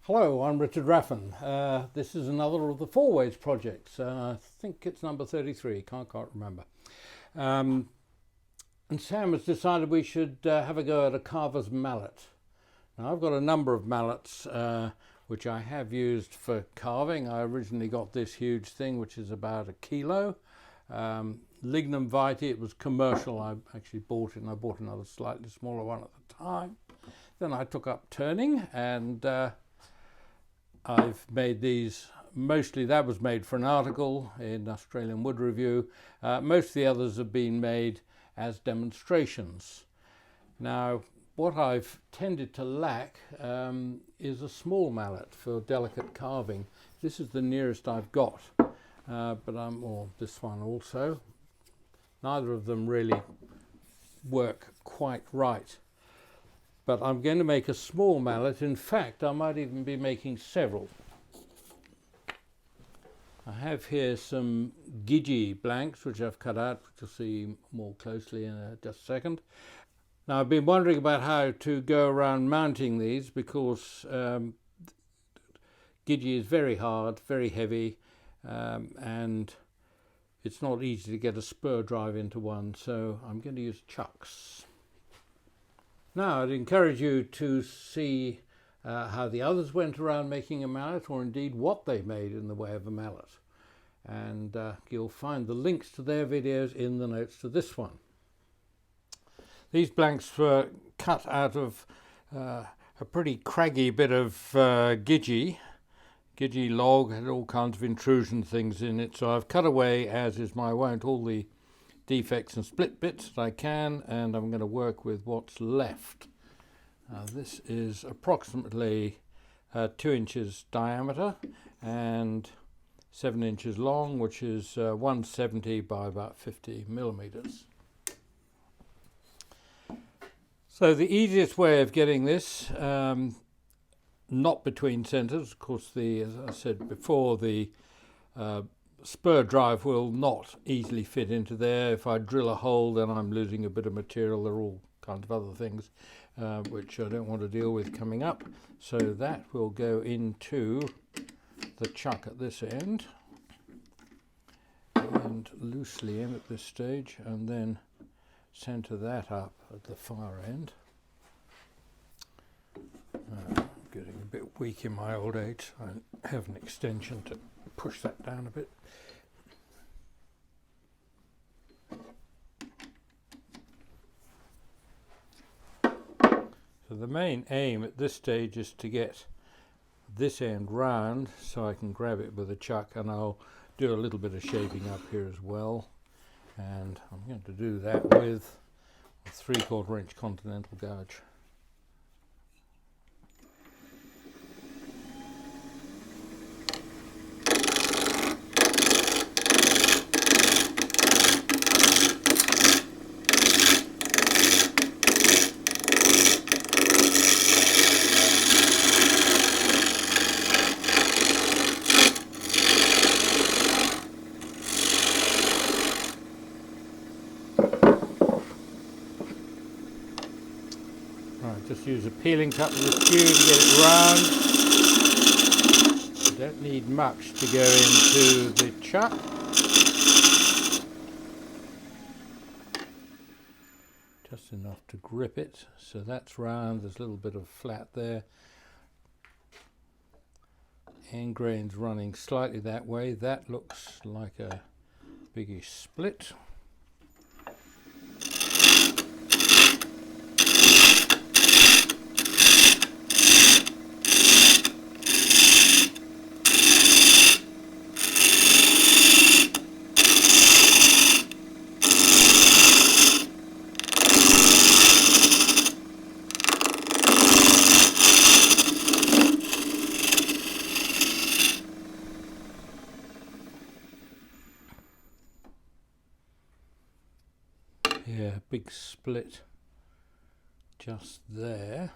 Hello, I'm Richard Raffan. This is another of the Four Ways projects. I think it's number 33, can't remember. And Sam has decided we should have a go at a carver's mallet. Now I've got a number of mallets which I have used for carving. I originally got this huge thing which is about a kilo. Lignum vitae, it was commercial. I actually bought it and I bought another slightly smaller one at the time. Then I took up turning and I've made these, mostly that was made for an article in Australian Wood Review. Most of the others have been made as demonstrations. Now, what I've tended to lack is a small mallet for delicate carving. This is the nearest I've got, or this one also. Neither of them really work quite right. But I'm going to make a small mallet. In fact, I might even be making several. I have here some gidgee blanks, which I've cut out, which you'll see more closely in just a second. Now, I've been wondering about how to go around mounting these because gidgee is very hard, very heavy, and it's not easy to get a spur drive into one, so I'm going to use chucks. Now, I'd encourage you to see how the others went around making a mallet, or indeed what they made in the way of a mallet. And you'll find the links to their videos in the notes to this one. These blanks were cut out of a pretty craggy bit of gidgee log, had all kinds of intrusion things in it, so I've cut away, as is my wont, all the defects and split bits that I can, and I'm going to work with what's left. This is approximately 2 inches diameter and 7 inches long, which is 170 by about 50 millimeters. So the easiest way of getting this, not between centers, of course, as I said before, the spur drive will not easily fit into there. If I drill a hole, then I'm losing a bit of material. There are all kinds of other things which I don't want to deal with coming up. So that will go into the chuck at this end and loosely in at this stage, and then center that up at the far end. Getting a bit weak in my old age. I have an extension to push that down a bit. So the main aim at this stage is to get this end round so I can grab it with a chuck, and I'll do a little bit of shaping up here as well. And I'm going to do that with a 3/4 inch continental gouge. Just use a peeling cut with a skew to get it round. You don't need much to go into the chuck. Just enough to grip it, so that's round. There's a little bit of flat there. End grain's running slightly that way. That looks like a biggish split. Yeah, big split just there,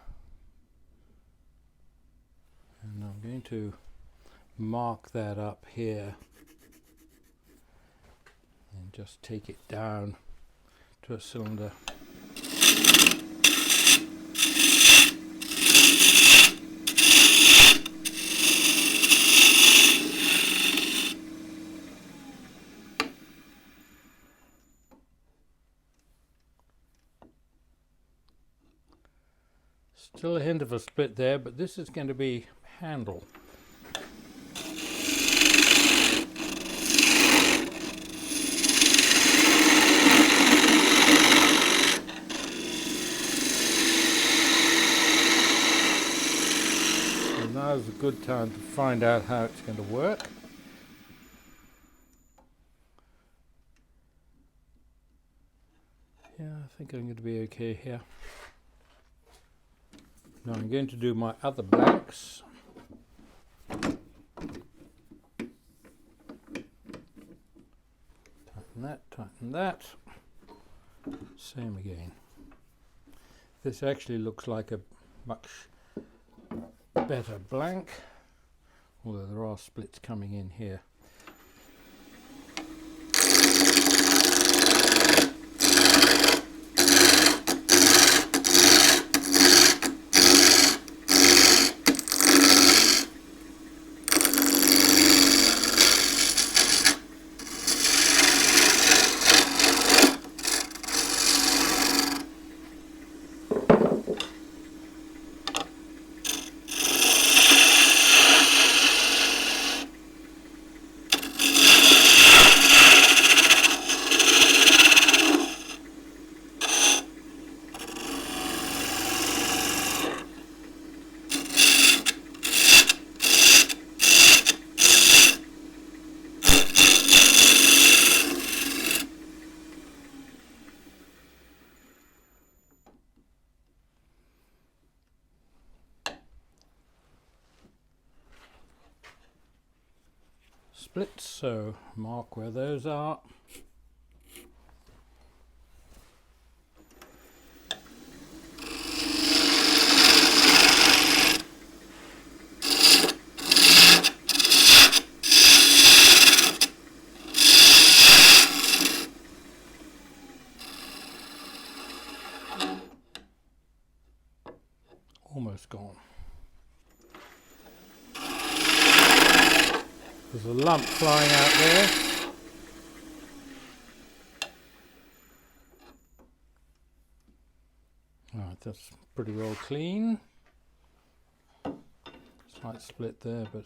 and I'm going to mark that up here and just take it down to a cylinder. Still a hint of a split there, but this is going to be handle. And now's a good time to find out how it's going to work. Yeah, I think I'm going to be okay here. Now I'm going to do my other blanks. Tighten that, tighten that. Same again. This actually looks like a much better blank, although there are splits coming in here. Splits, so mark where those are. Almost gone. There's a lump flying out there. Right, that's pretty well clean. Slight split there, but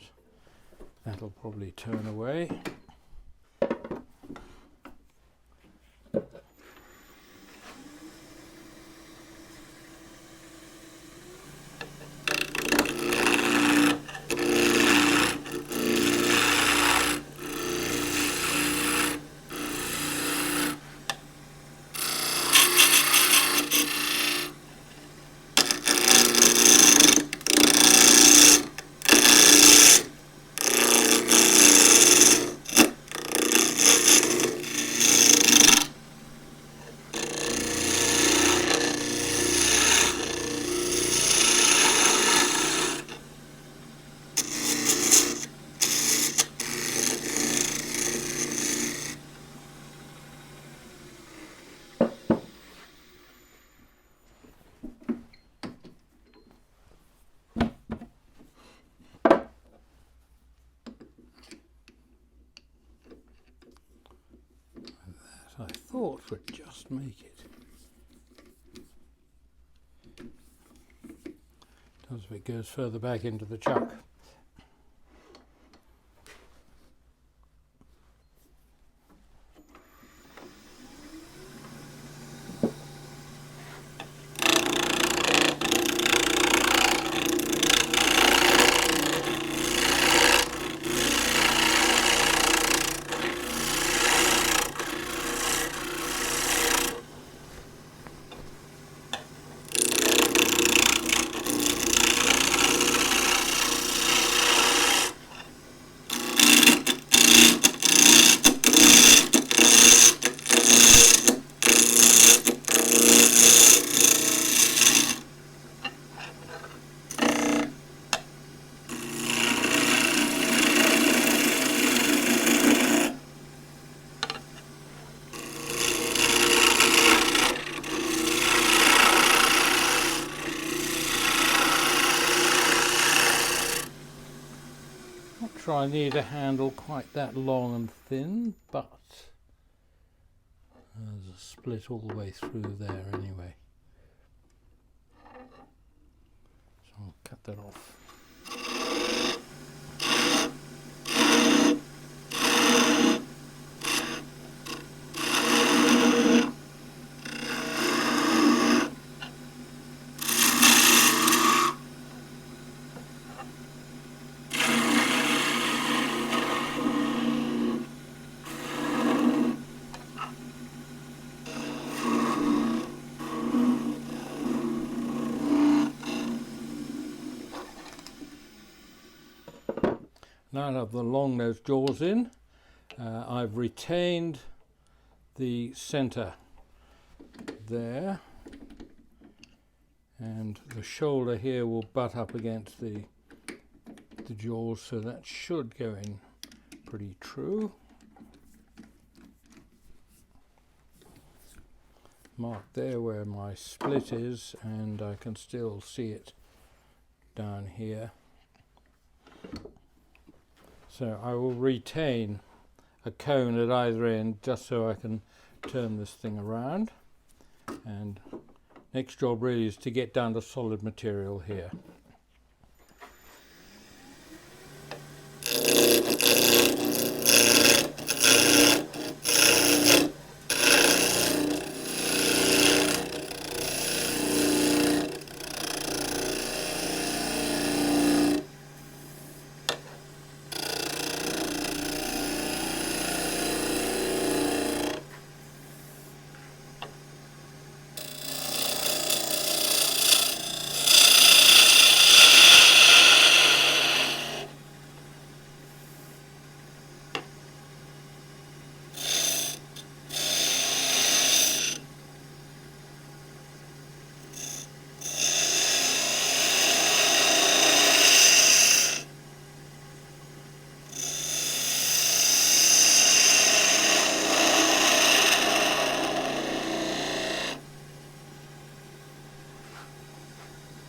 that'll probably turn away. I thought would just make it. Does if it goes further back into the chuck. I need a handle quite that long and thin, but there's a split all the way through there anyway. cut that off. Now I have the long nose jaws in. I've retained the centre there, and the shoulder here will butt up against the jaws, so that should go in pretty true. Mark there where my split is, and I can still see it down here. So I will retain a cone at either end just so I can turn this thing around. And next job really is to get down to solid material here.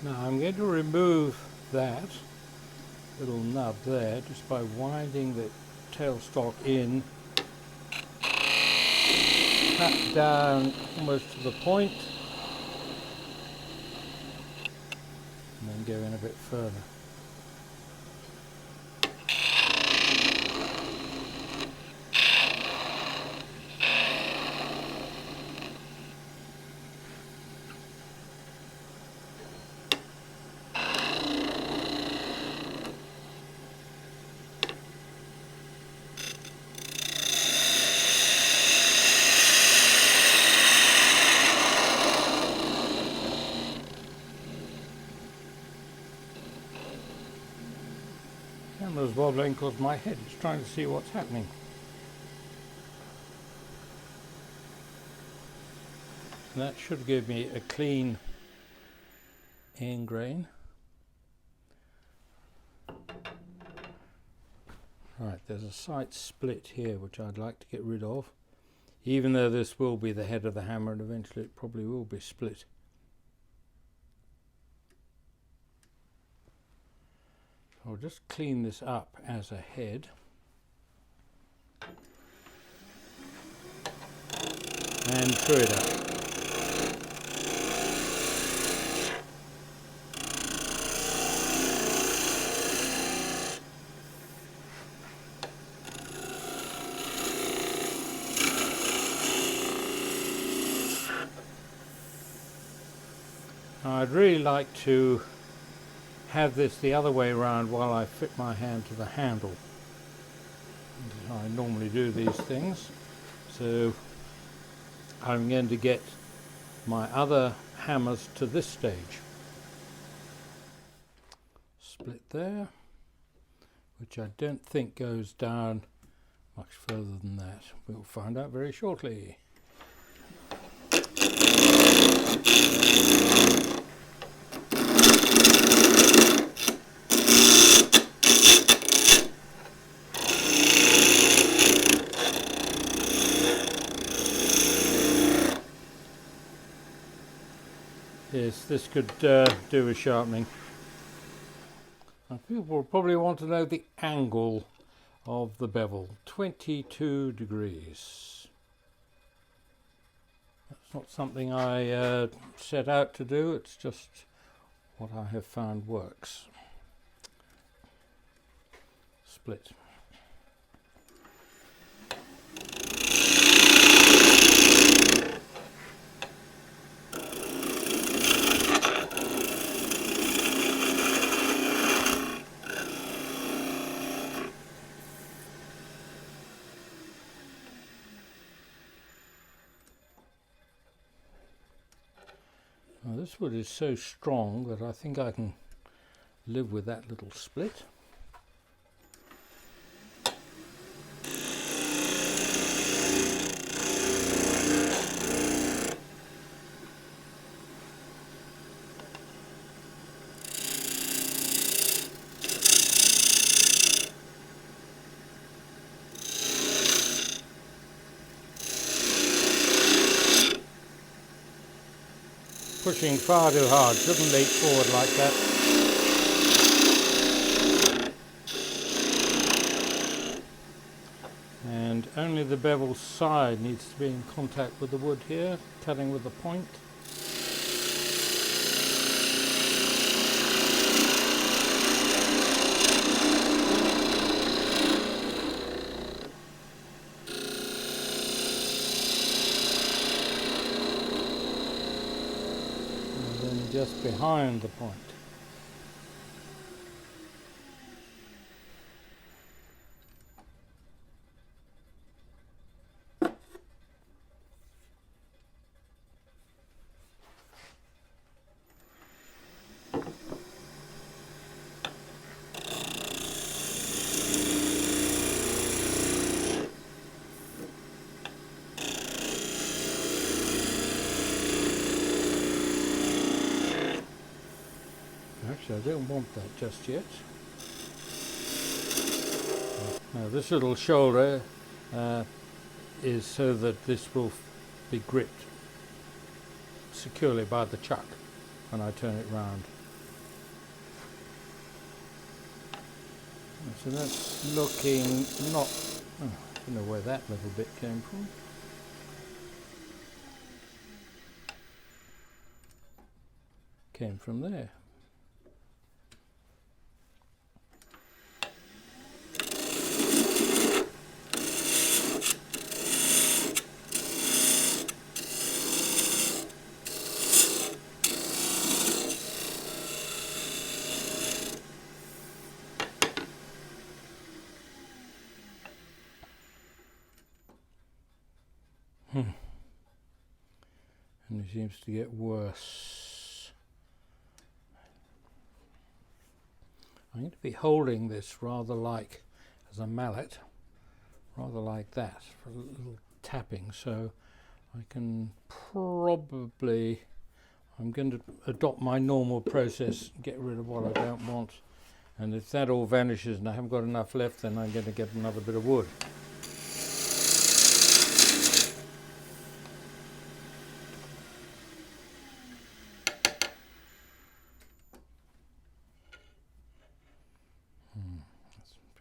Now I'm going to remove that little nub there just by winding the tailstock in, cut down almost to the point, and then go in a bit further. The camera's wobbling because my head is trying to see what's happening. And that should give me a clean end grain. Right, there's a slight split here which I'd like to get rid of, even though this will be the head of the hammer and eventually it probably will be split. I'll just clean this up as a head and screw it up. I'd really like to have this the other way around while I fit my hand to the handle. I normally do these things, so I'm going to get my other hammers to this stage. Split there, which I don't think goes down much further than that. We'll find out very shortly. Yes, this could do with sharpening. And people will probably want to know the angle of the bevel. 22 degrees. That's not something I set out to do, it's just what I have found works. Split. Now this wood is so strong that I think I can live with that little split. Pushing far too hard, shouldn't leap forward like that. And only the bevel side needs to be in contact with the wood here, cutting with the point. Just behind the point. Actually, I don't want that just yet. Now this little shoulder is so that this will be gripped securely by the chuck when I turn it round. So that's looking not... Oh, I don't know where that little bit came from. Came from there. And it seems to get worse. I'm going to be holding this rather like as a mallet, rather like that, for a little tapping, so I can probably, I'm going to adopt my normal process, get rid of what I don't want, and if that all vanishes and I haven't got enough left, then I'm going to get another bit of wood.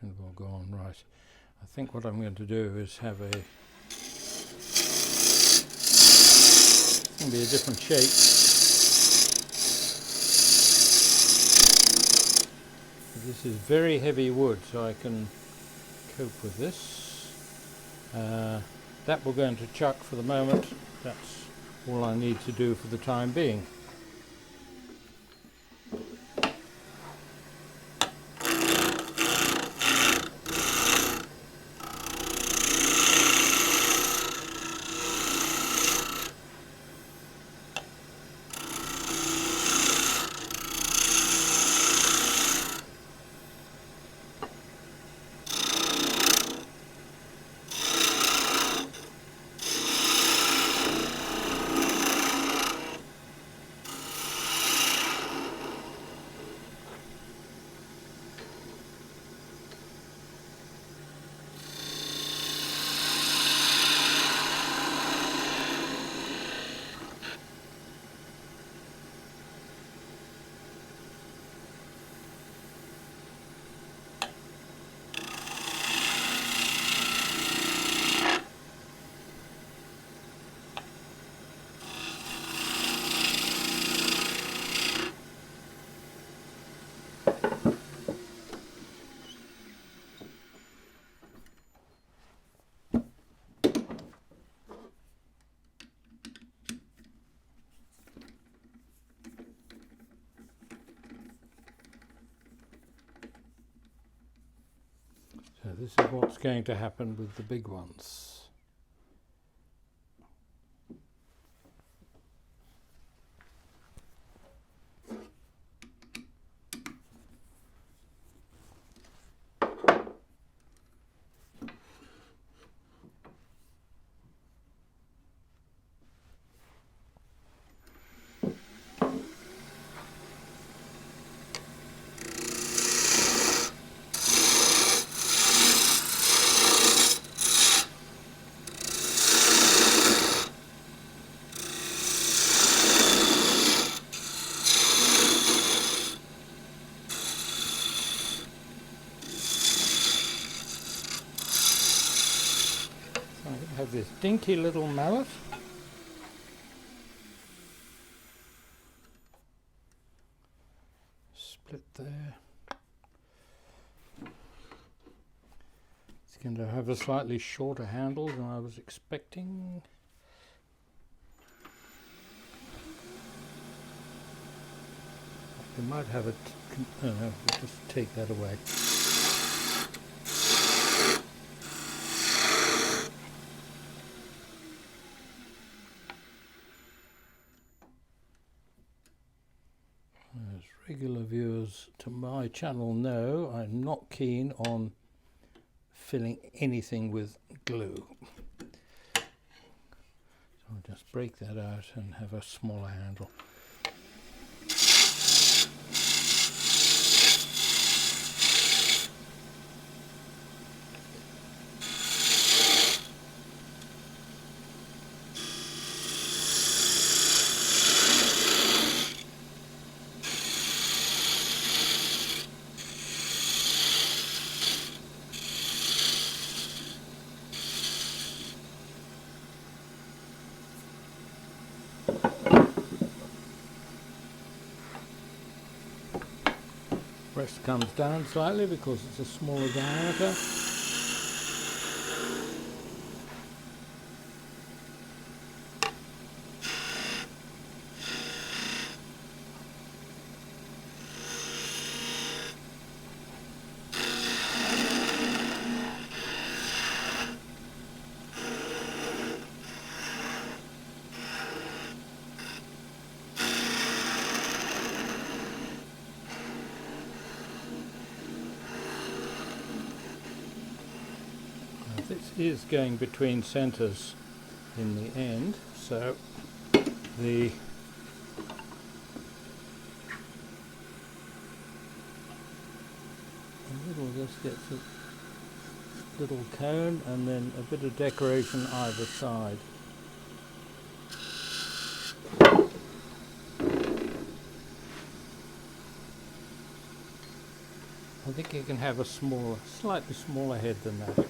That's all gone right. I think what I'm going to do is have it's going to be a different shape. This is very heavy wood, so I can cope with this. That will go into chuck for the moment. That's all I need to do for the time being. this is what's going to happen with the big ones. Have this dinky little mallet. Split there. It's going to have a slightly shorter handle than I was expecting. We might have it. Oh no, we'll just take that away. As regular viewers to my channel know, I'm not keen on filling anything with glue. So I'll just break that out and have a smaller handle. Rest comes down slightly because it's a smaller diameter. This is going between centres in the end, so the middle just gets a little cone and then a bit of decoration either side. I think you can have a smaller, slightly smaller head than that.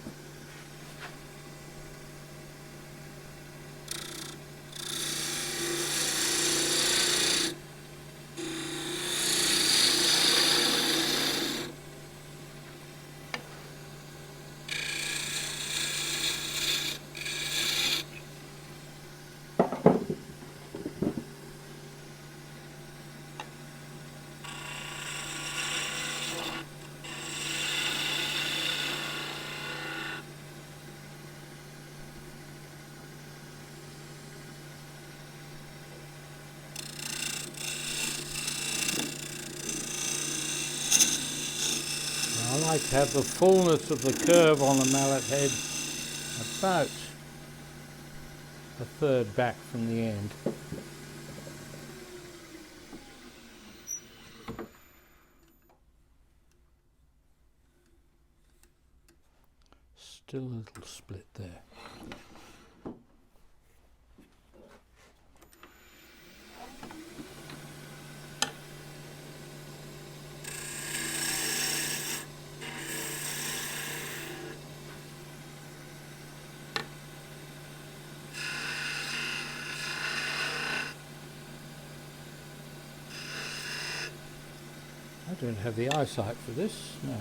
I like to have the fullness of the curve on the mallet head about a third back from the end. Still a little split there. I don't have the eyesight for this, no.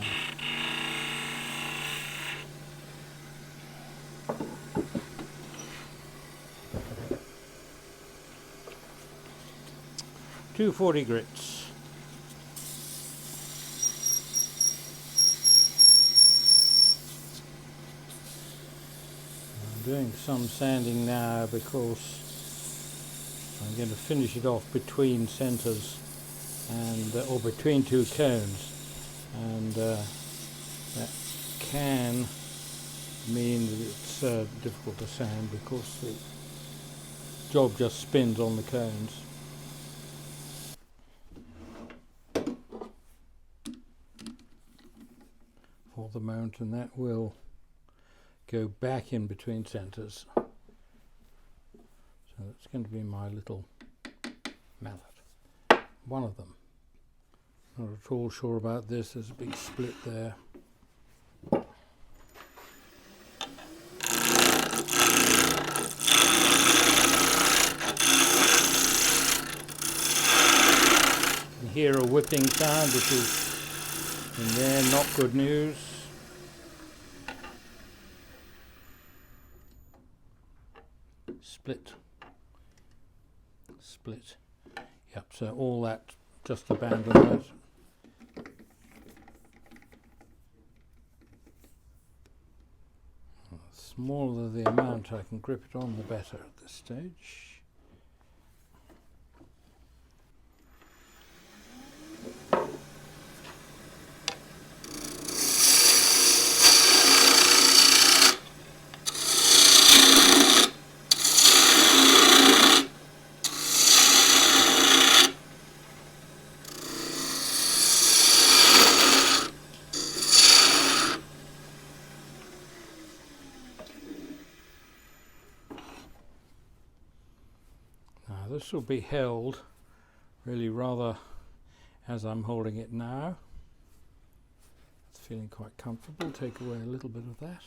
.240 grits. I'm doing some sanding now because I'm going to finish it off between centres and or between two cones, and that can mean that it's difficult to sand because the job just spins on the cones. For the moment, and that will go back in between centres. So that's going to be my little mallet. One of them. Not at all sure about this, there's a big split there. You can hear a whipping sound, which is in there, not good news. Split. Split. Yep, so all that, just abandon that. The smaller the amount I can grip it on, the better at this stage. This will be held really rather as I'm holding it now. It's feeling quite comfortable. Take away a little bit of that.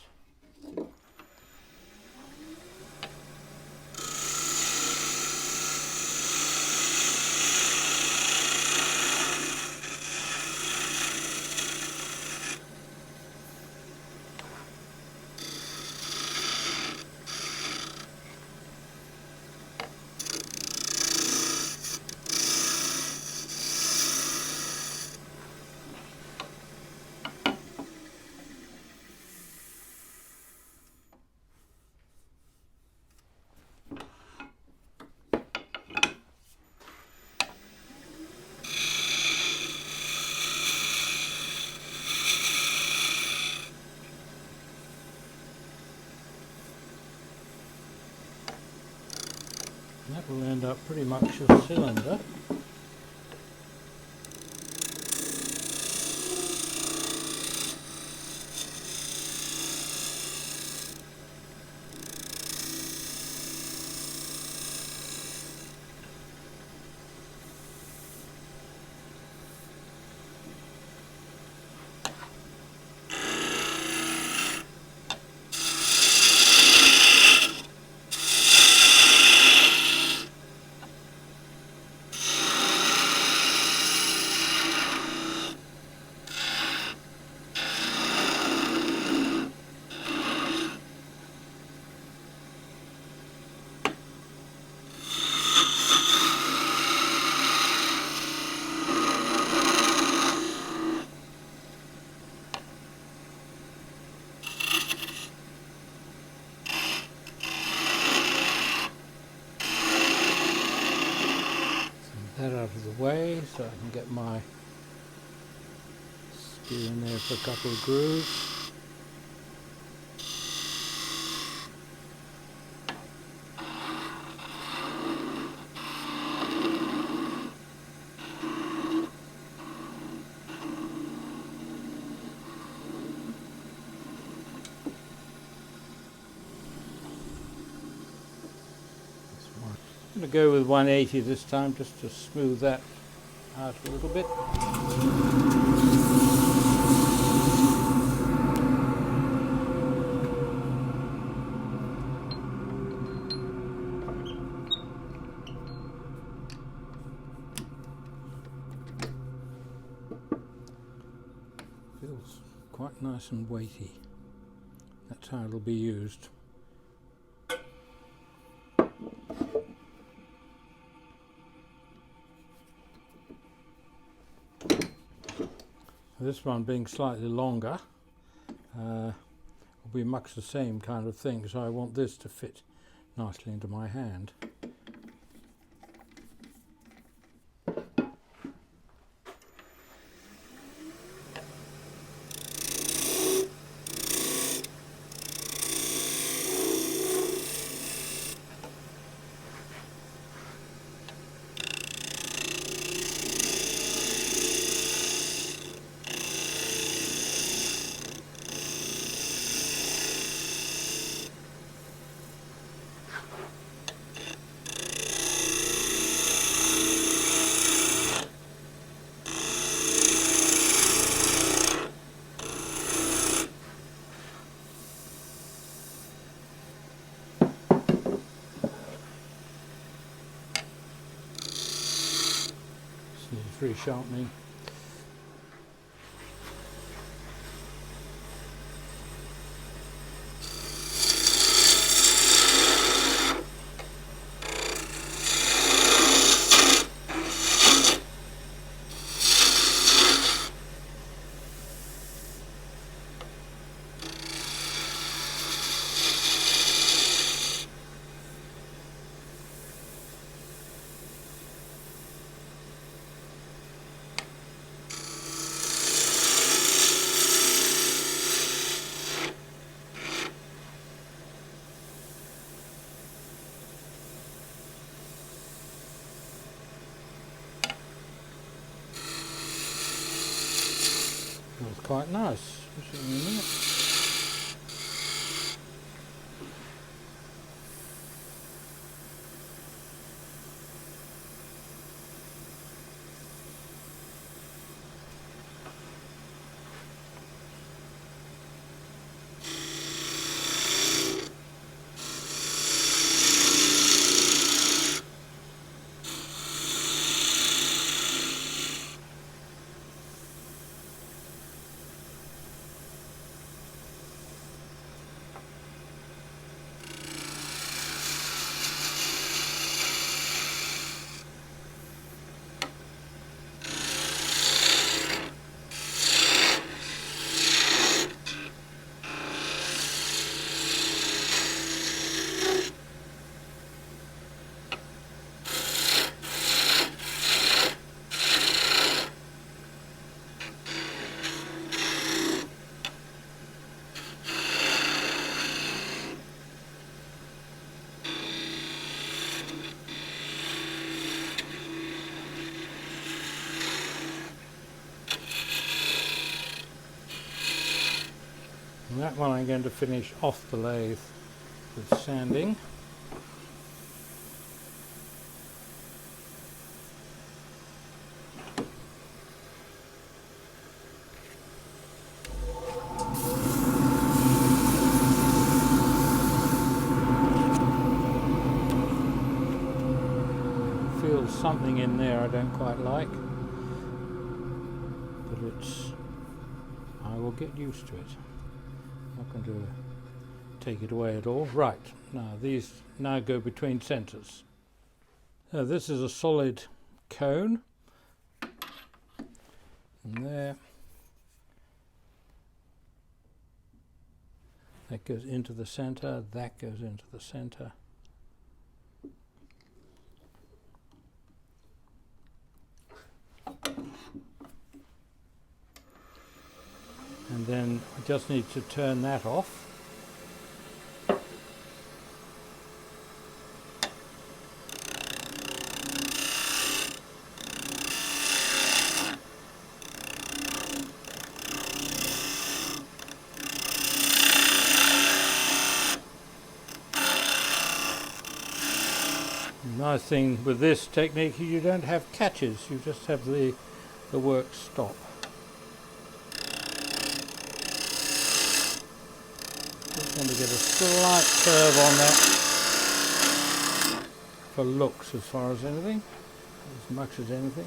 That will end up pretty much a cylinder. That out of the way so I can get my screw in there for a couple of grooves. I'm going to go with 180 this time just to smooth that out a little bit. Feels quite nice and weighty. That's how it'll be used. This one being slightly longer will be much the same kind of thing, so I want this to fit nicely into my hand. Resharpening. That's quite nice. Just in a minute. And that one I'm going to finish off the lathe with sanding. Feels something in there I don't quite like, but I will get used to it. Not going to take it away at all. Right, now these now go between centres. So this is a solid cone, and there, that goes into the centre, that goes into the centre. And then I just need to turn that off. The nice thing with this technique is you don't have catches, you just have the work stop. Just want to get a slight curve on that for looks as far as anything, as much as anything.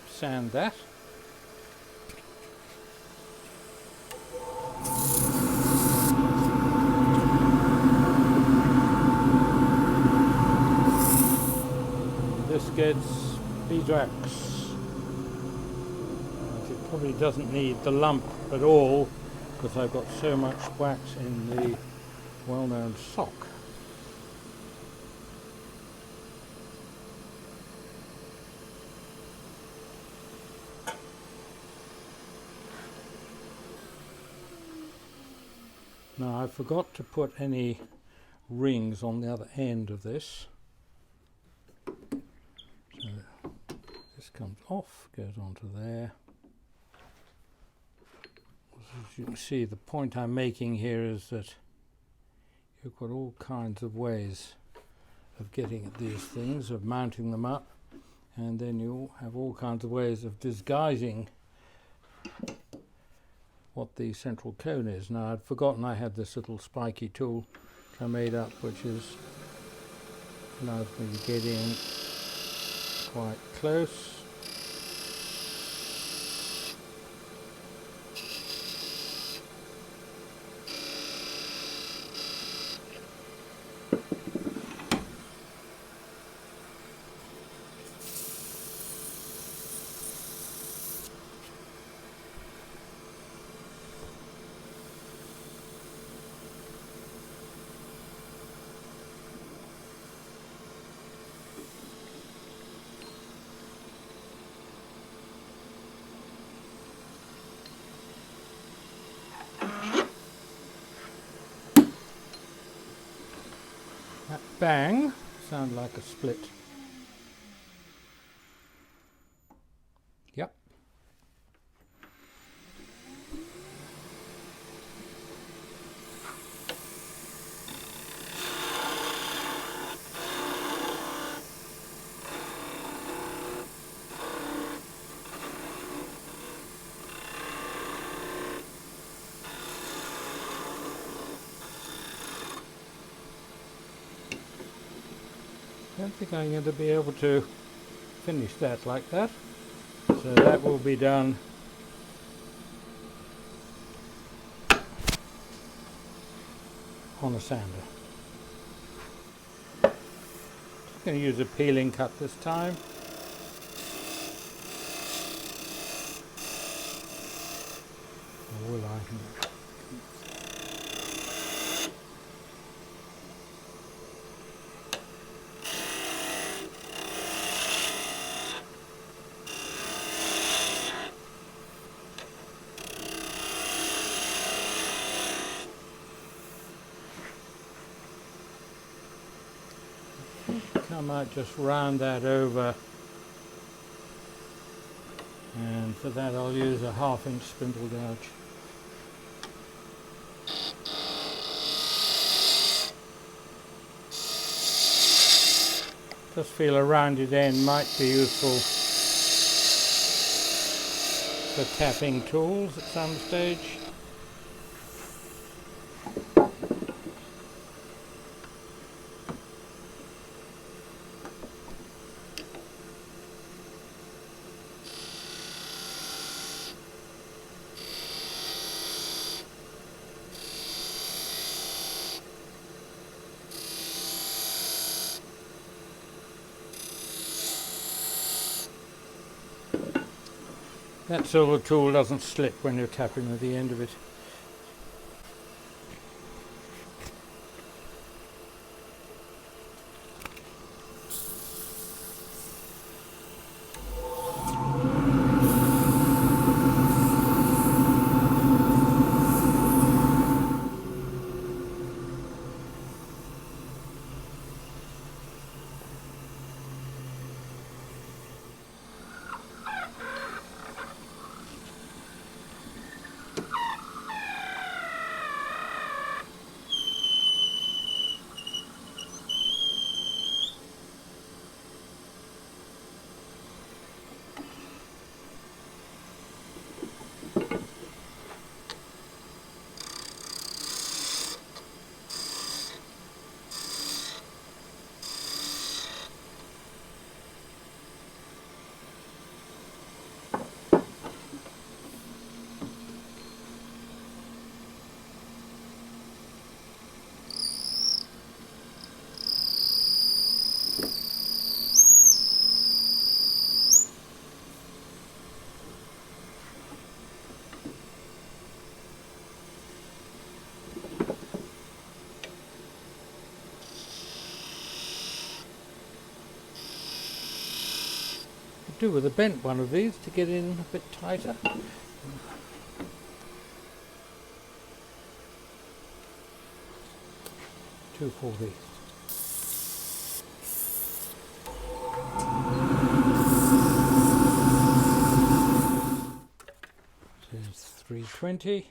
Sand that. wax. It probably doesn't need the lump at all because I've got so much wax in the well-known sock. Now I forgot to put any rings on the other end of this. So this comes off, goes onto there. As you can see, the point I'm making here is that you've got all kinds of ways of getting at these things, of mounting them up, and then you have all kinds of ways of disguising what the central cone is. Now I'd forgotten I had this little spiky tool I made up, which allows me to get in quite close. That bang sounds like a split. Yep. I don't think I'm going to be able to finish that like that, so that will be done on a sander. Just going to use a peeling cut this time. Or will I? I might just round that over, and for that I'll use a 1/2 inch spindle gouge. Just feel a rounded end might be useful for tapping tools at some stage. That silver tool doesn't slip when you're tapping with the end of it. do with a bent one of these to get in a bit tighter. 240. This is 320.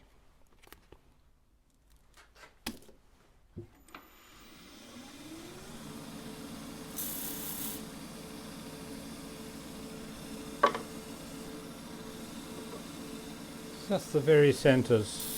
Just the very centres.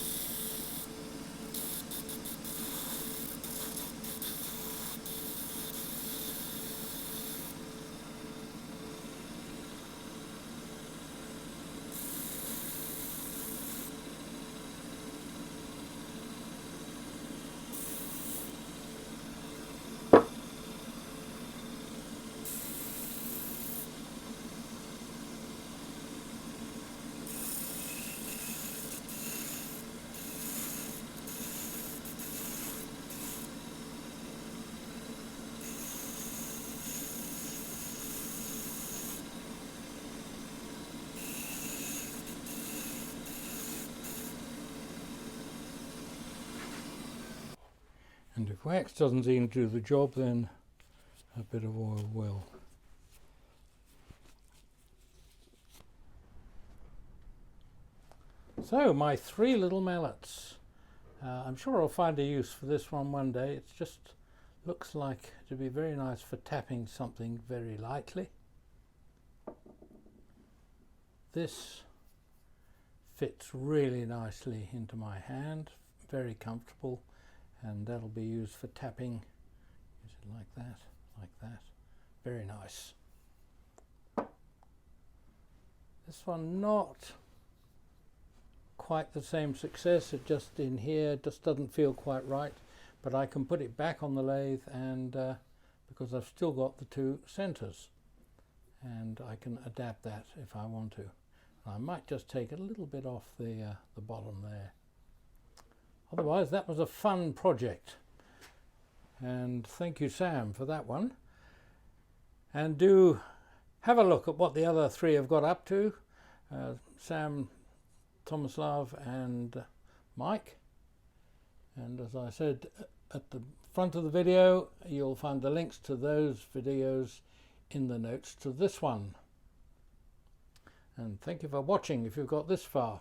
And if wax doesn't even do the job, then a bit of oil will. So my 3 little mallets. I'm sure I'll find a use for this one day. It just looks like to be very nice for tapping something very lightly. This fits really nicely into my hand, very comfortable. And that'll be used for tapping. Use it like that, very nice. This one not quite the same success, it just in here just doesn't feel quite right, but I can put it back on the lathe, and because I've still got the 2 centers, and I can adapt that if I want to. I might just take a little bit off the bottom there. Otherwise, that was a fun project, and thank you, Sam, for that one. And do have a look at what the other 3 have got up to, Sam, Tomislav and Mike. And as I said at the front of the video, you'll find the links to those videos in the notes to this one. And thank you for watching if you've got this far.